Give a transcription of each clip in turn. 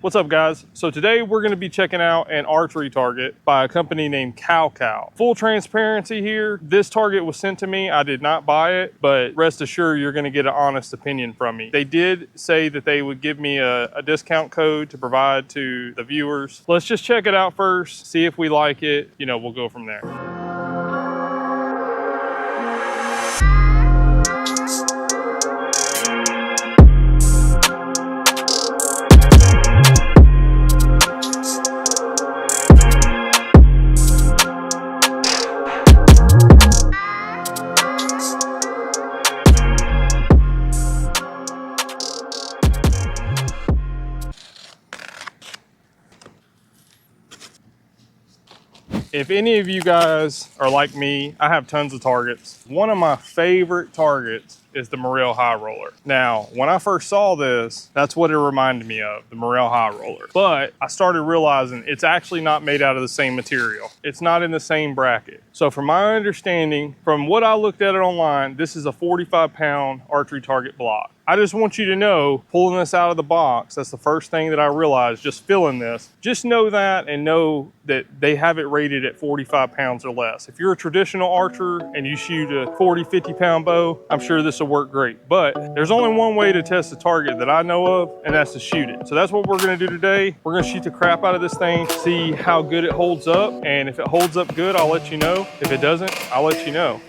What's up, guys? So today we're going to be checking out an archery target by a company named Kalkal. Full transparency here, this target was sent to me. I did not buy it, but rest assured you're going to get an honest opinion from me. They did say that they would give me a discount code to provide to the viewers. Let's just check it out first, see if we like it. We'll go from there. If any of you guys are like me, I have tons of targets. One of my favorite targets is the Morel High Roller. Now, when I first saw this, that's what it reminded me of, the Morel High Roller. But I started realizing it's actually not made out of the same material. It's not in the same bracket. So from my understanding, from what I looked at it online, this is a 45-pound archery target block. I just want you to know, pulling this out of the box, that's the first thing that I realized just filling this. Just know that and know that they have it rated at 45 pounds or less. If you're a traditional archer and you shoot a 40, 50-pound bow, I'm sure this will work great. But there's only one way to test a target that I know of, and that's to shoot it. So that's what we're gonna do today. We're gonna shoot the crap out of this thing, see how good it holds up. And if it holds up good, I'll let you know. If it doesn't, I'll let you know.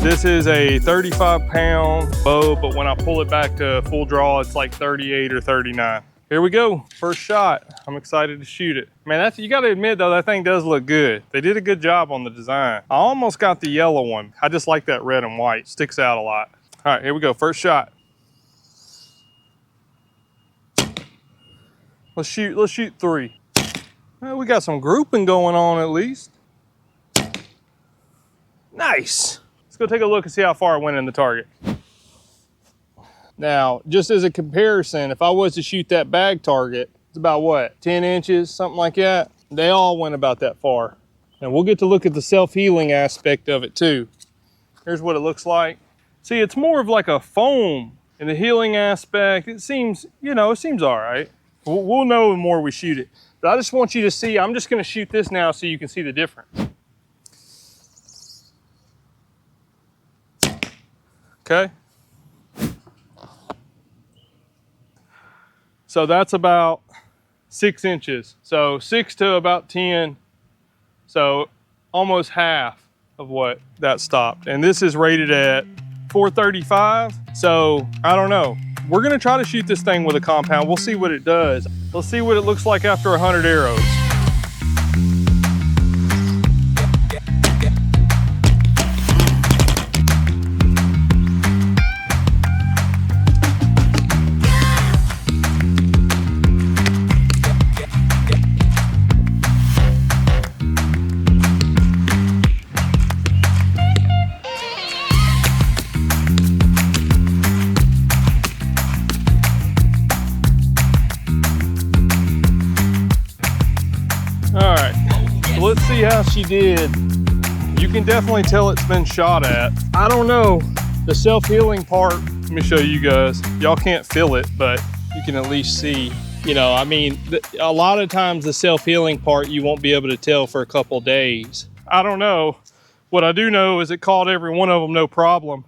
This is a 35-pound bow, but when I pull it back to full draw, it's like 38 or 39. Here we go, first shot. I'm excited to shoot it. Man, you gotta admit though, that thing does look good. They did a good job on the design. I almost got the yellow one. I just like that red and white, sticks out a lot. All right, here we go, first shot. Let's shoot three. Well, we got some grouping going on at least. Nice. Let's go take a look and see how far it went in the target. Now, just as a comparison, if I was to shoot that bag target, it's about what, 10 inches, something like that? They all went about that far. And we'll get to look at the self-healing aspect of it too. Here's what it looks like. See, it's more of like a foam in the healing aspect. It seems, it seems all right. We'll know the more we shoot it. But I just want you to see, I'm just gonna shoot this now so you can see the difference. Okay. So that's about 6 inches. So 6 to about 10. So almost half of what that stopped. And this is rated at 435. So I don't know. We're gonna try to shoot this thing with a compound. We'll see what it does. Let's see what it looks like after 100 arrows. Let's see how she did. You can definitely tell it's been shot at. I don't know, the self-healing part, let me show you guys. Y'all can't feel it, but you can at least see. A lot of times the self-healing part you won't be able to tell for a couple days. I don't know. What I do know is it caught every one of them no problem.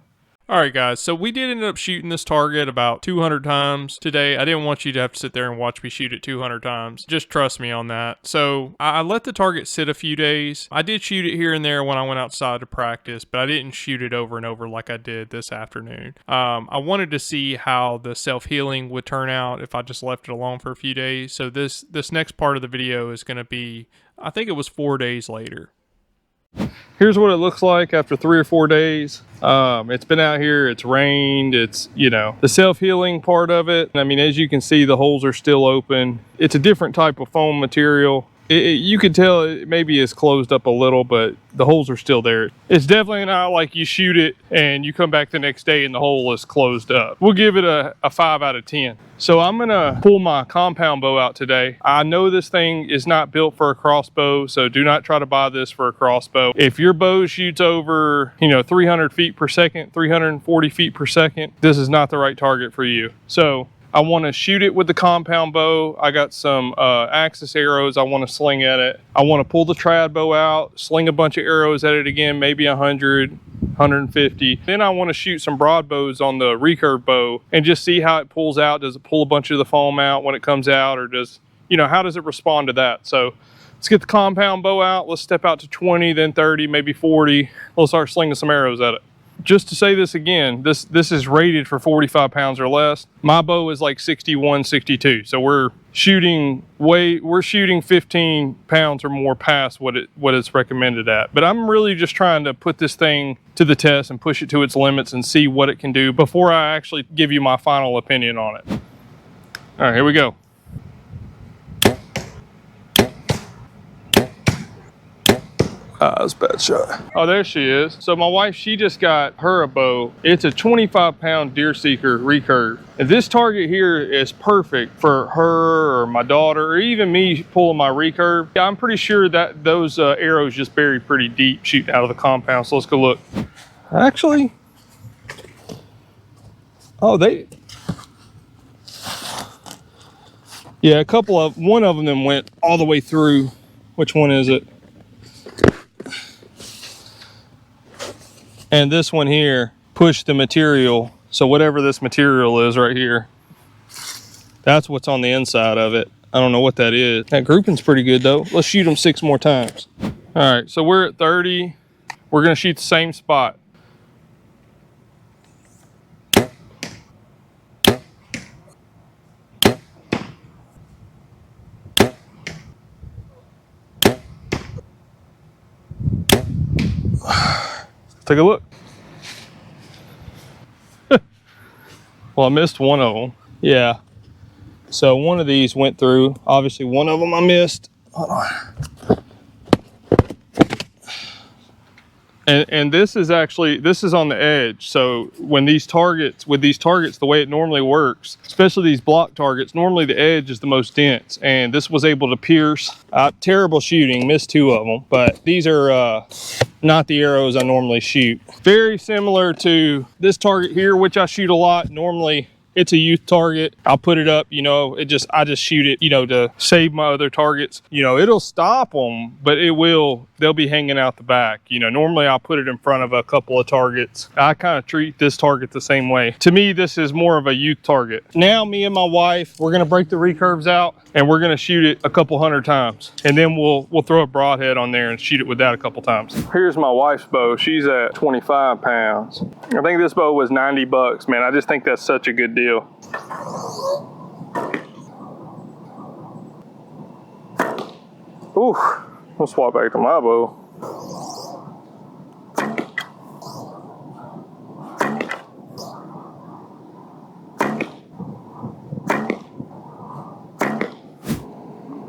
All right, guys, so we did end up shooting this target about 200 times today. I didn't want you to have to sit there and watch me shoot it 200 times. Just trust me on that. So I let the target sit a few days. I did shoot it here and there when I went outside to practice, but I didn't shoot it over and over like I did this afternoon. I wanted to see how the self-healing would turn out if I just left it alone for a few days. So this next part of the video is going to be, I think it was 4 days later. Here's what it looks like after 3 or 4 days. It's been out here, it's rained, it's, the self-healing part of it. I mean, as you can see, the holes are still open. It's a different type of foam material. you could tell it maybe it's closed up a little, but the holes are still there. It's definitely not like you shoot it and you come back the next day and the hole is closed up. We'll give it a 5 out of 10. So I'm gonna pull my compound bow out today. I know this thing is not built for a crossbow, so do not try to buy this for a crossbow. If your bow shoots over, 300 feet per second, 340 feet per second, this is not the right target for you. So I want to shoot it with the compound bow. I got some axis arrows I want to sling at it. I want to pull the trad bow out, sling a bunch of arrows at it again, maybe 100, 150. Then I want to shoot some broad bows on the recurve bow and just see how it pulls out. Does it pull a bunch of the foam out when it comes out, or does, how does it respond to that? So let's get the compound bow out. Let's step out to 20, then 30, maybe 40. Let's start slinging some arrows at it. Just to say this again, this is rated for 45 pounds or less. My bow is like 61, 62. So we're shooting 15 pounds or more past what it's recommended at. But I'm really just trying to put this thing to the test and push it to its limits and see what it can do before I actually give you my final opinion on it. All right, here we go. That's a bad shot. Oh, there she is. So my wife, she just got her a bow. It's a 25-pound deer seeker recurve. And this target here is perfect for her or my daughter, or even me pulling my recurve. I'm pretty sure that those arrows just bury pretty deep shooting out of the compound. So let's go look. Actually, yeah, one of them went all the way through. Which one is it? And this one here pushed the material. So whatever this material is right here, that's what's on the inside of it. I don't know what that is. That grouping's pretty good though. Let's shoot them 6 more times. All right, so we're at 30. We're gonna shoot the same spot. Take a look. Well, I missed one of them. Yeah. So one of these went through. Obviously, one of them I missed. Hold on. And this is on the edge. So when with these targets, the way it normally works, especially these block targets, normally the edge is the most dense. And this was able to pierce. Terrible shooting, missed 2 of them. But these are not the arrows I normally shoot. Very similar to this target here, which I shoot a lot. Normally, it's a youth target. I'll put it up, I just shoot it, to save my other targets. It'll stop them, but they'll be hanging out the back. Normally I'll put it in front of a couple of targets. I kind of treat this target the same way. To me, this is more of a youth target. Now, me and my wife, we're gonna break the recurves out and we're gonna shoot it a couple 100 times. And then we'll throw a broadhead on there and shoot it with that a couple times. Here's my wife's bow. She's at 25 pounds. I think this bow was 90 bucks, man. I just think that's such a good deal. Ooh, we'll swap back to my bow.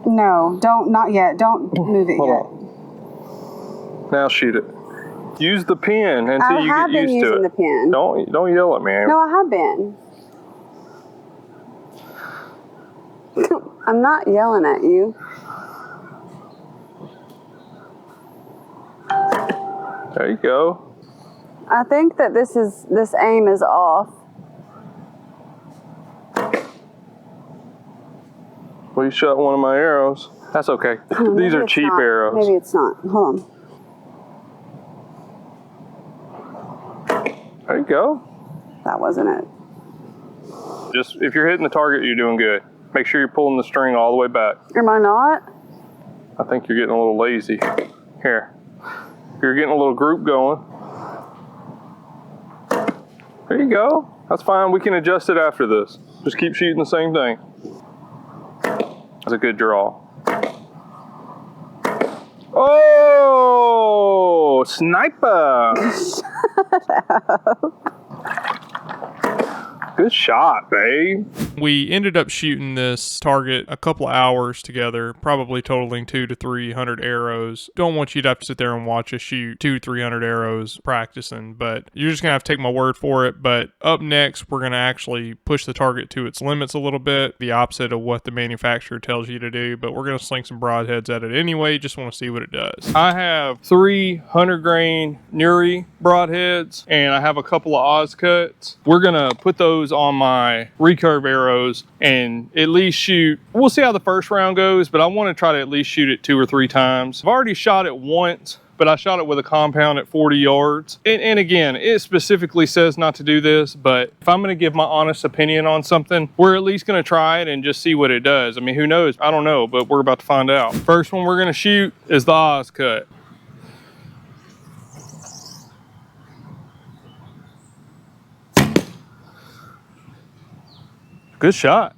No, not yet. Don't move it Hold yet. on. Now shoot it. Use the pin until you get used to it. I have been using the pin. Don't yell at me. No, I have been. I'm not yelling at you. There you go. I think that this aim is off. Well, you shot one of my arrows. That's okay. These are cheap arrows. Maybe it's not. Hold on. There you go. That wasn't it. Just if you're hitting the target, you're doing good. Make sure you're pulling the string all the way back. Am I not? I think you're getting a little lazy. Here. You're getting a little group going. There you go. That's fine. We can adjust it after this. Just keep shooting the same thing. That's a good draw. Oh, sniper. Shut up. Good shot, babe. We ended up shooting this target a couple of hours together, probably totaling 200 to 300 arrows. Don't want you to have to sit there and watch us shoot 200 to 300 arrows practicing, but you're just gonna have to take my word for it. But up next, we're gonna actually push the target to its limits a little bit, the opposite of what the manufacturer tells you to do, but we're gonna sling some broadheads at it anyway. Just want to see what it does. I have 300 grain Nuri broadheads, and I have a couple of Oscuts. We're gonna put those on my recurve arrows and at least shoot. We'll see how the first round goes, but I want to try to at least shoot it 2 or 3 times. I've already shot it once, but I shot it with a compound at 40 yards. And again, it specifically says not to do this, but if I'm gonna give my honest opinion on something, we're at least gonna try it and just see what it does. I mean, who knows? I don't know, but we're about to find out. First one we're gonna shoot is the Oscut. Good shot.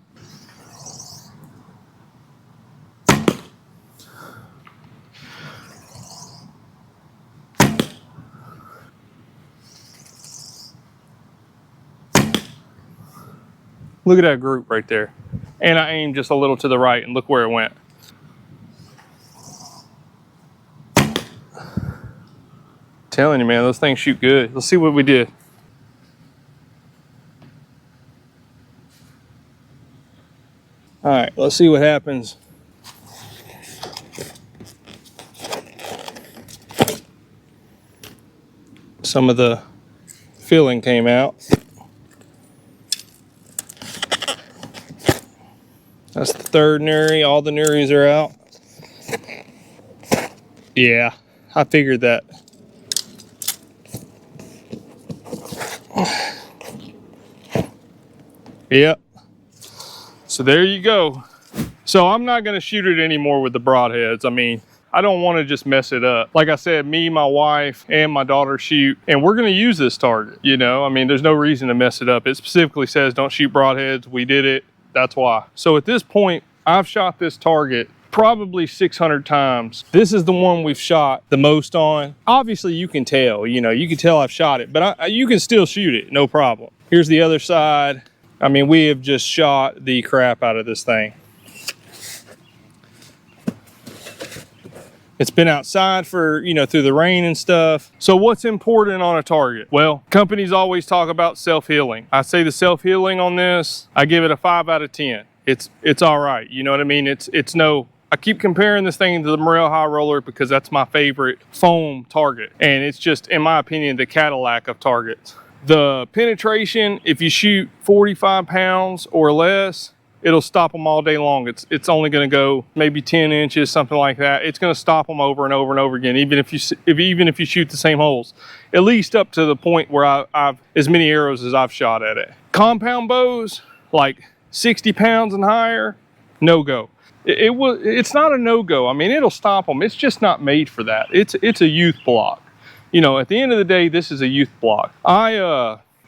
Look at that group right there. And I aimed just a little to the right and look where it went. Telling you, man, those things shoot good. Let's see what we did. All right, let's see what happens. Some of the filling came out. That's the third Nuri. All the Nuris are out. Yeah, I figured that. Yep. So there you go. So I'm not gonna shoot it anymore with the broadheads. I mean, I don't wanna just mess it up. Like I said, me, my wife, and my daughter shoot, and we're gonna use this target, you know? I mean, there's no reason to mess it up. It specifically says don't shoot broadheads. We did it, that's why. So at this point, I've shot this target probably 600 times. This is the one we've shot the most on. Obviously you can tell, you know, you can tell I've shot it, but you can still shoot it, no problem. Here's the other side. I mean, we have just shot the crap out of this thing. It's been outside for, you know, through the rain and stuff. So what's important on a target? Well, companies always talk about self-healing. I say the self-healing on this, I give it a 5 out of 10. It's all right, you know what I mean? It's no, I keep comparing this thing to the Morel High Roller because that's my favorite foam target. And it's just, in my opinion, the Cadillac of targets. The penetration, if you shoot 45 pounds or less, it'll stop them all day long. It's only going to go maybe 10 inches, something like that. It's going to stop them over and over and over again, even if you shoot the same holes, at least up to the point where I've as many arrows as I've shot at it. Compound bows, like 60 pounds and higher, no go. It's not a no go. I mean, it'll stop them. It's just not made for that. It's a youth block. You know, at the end of the day, this is a youth block.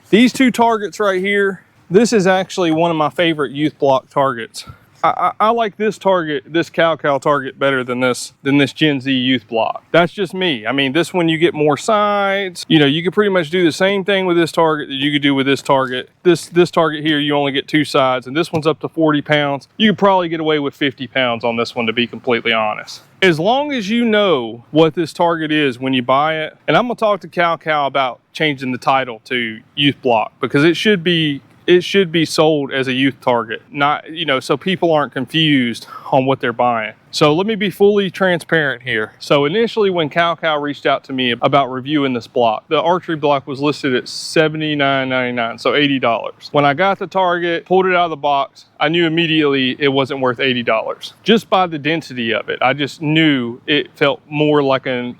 These 2 targets right here, this is actually one of my favorite youth block targets. I like this target, this Kalkal target, better than this Gen Z youth block. That's just me. I mean, this one you get more sides. You know, you could pretty much do the same thing with this target that you could do with this target. This target here, you only get 2 sides, and this one's up to 40 pounds. You could probably get away with 50 pounds on this one, to be completely honest. As long as you know what this target is when you buy it, and I'm gonna talk to Kalkal about changing the title to youth block, because it should be sold as a youth target, not, you know, so people aren't confused on what they're buying. So let me be fully transparent here. So initially when Kalkal reached out to me about reviewing this block, the archery block was listed at $79.99, so $80. When I got the target, pulled it out of the box, I knew immediately it wasn't worth $80. Just by the density of it, I just knew it felt more like a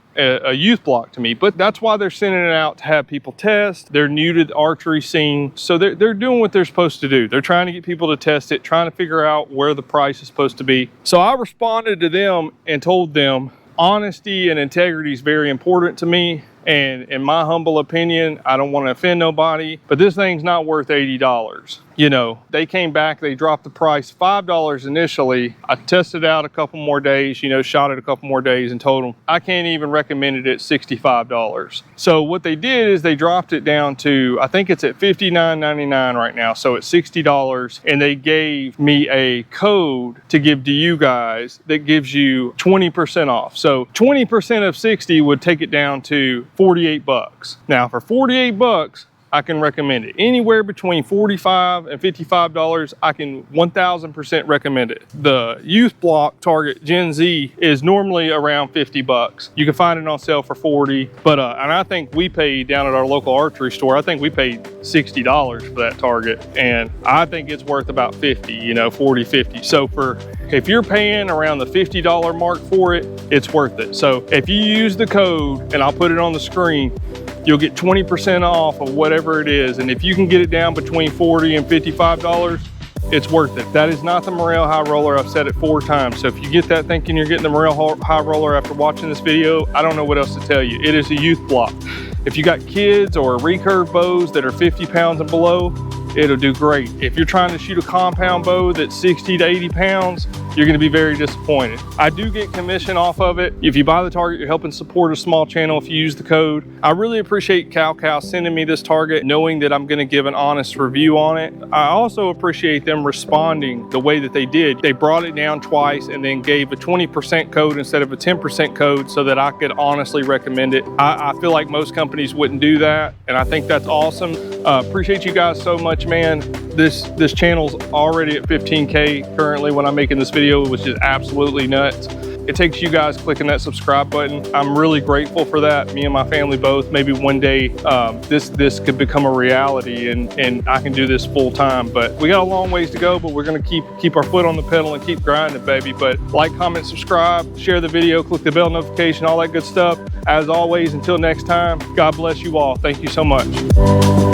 youth block to me. But that's why they're sending it out to have people test. They're new to the archery scene, so they're doing what they're supposed to do. They're trying to get people to test it, trying to figure out where the price is supposed to be. So I responded to them and told them honesty and integrity is very important to me. And in my humble opinion, I don't want to offend nobody, but this thing's not worth $80. You know, they came back, they dropped the price $5 initially. I tested out a couple more days, you know, shot it a couple more days and told them I can't even recommend it at $65. So what they did is they dropped it down to, I think it's at $59.99 right now. So it's $60, and they gave me a code to give to you guys that gives you 20% off. So 20% of 60 would take it down to 48 bucks. Now for 48 bucks, I can recommend it. Anywhere between $45 and $55, I can 1000% recommend it. The youth block Target Gen Z is normally around 50 bucks. You can find it on sale for 40, but and I think we paid down at our local archery store, I think we paid $60 for that Target, and I think it's worth about 50, you know, 40, 50. So if you're paying around the $50 mark for it, it's worth it. So if you use the code, and I'll put it on the screen, you'll get 20% off of whatever it is. And if you can get it down between $40 and $55, it's worth it. That is not the Morel High Roller. I've said it 4 times. So if you get that thinking you're getting the Morel High Roller after watching this video, I don't know what else to tell you. It is a youth block. If you got kids or recurve bows that are 50 pounds and below, it'll do great. If you're trying to shoot a compound bow that's 60 to 80 pounds, you're gonna be very disappointed. I do get commission off of it. If you buy the Target, you're helping support a small channel if you use the code. I really appreciate Kalkal sending me this Target, knowing that I'm gonna give an honest review on it. I also appreciate them responding the way that they did. They brought it down twice and then gave a 20% code instead of a 10% code so that I could honestly recommend it. I feel like most companies wouldn't do that, and I think that's awesome. Appreciate you guys so much, man. This channel's already at 15K currently when I'm making this video, which is absolutely nuts. It takes you guys clicking that subscribe button. I'm really grateful for that. Me and my family both. Maybe one day this could become a reality and I can do this full time. But we got a long ways to go, but we're gonna keep our foot on the pedal and keep grinding, baby. But like, comment, subscribe, share the video, click the bell notification, all that good stuff. As always, until next time, God bless you all. Thank you so much.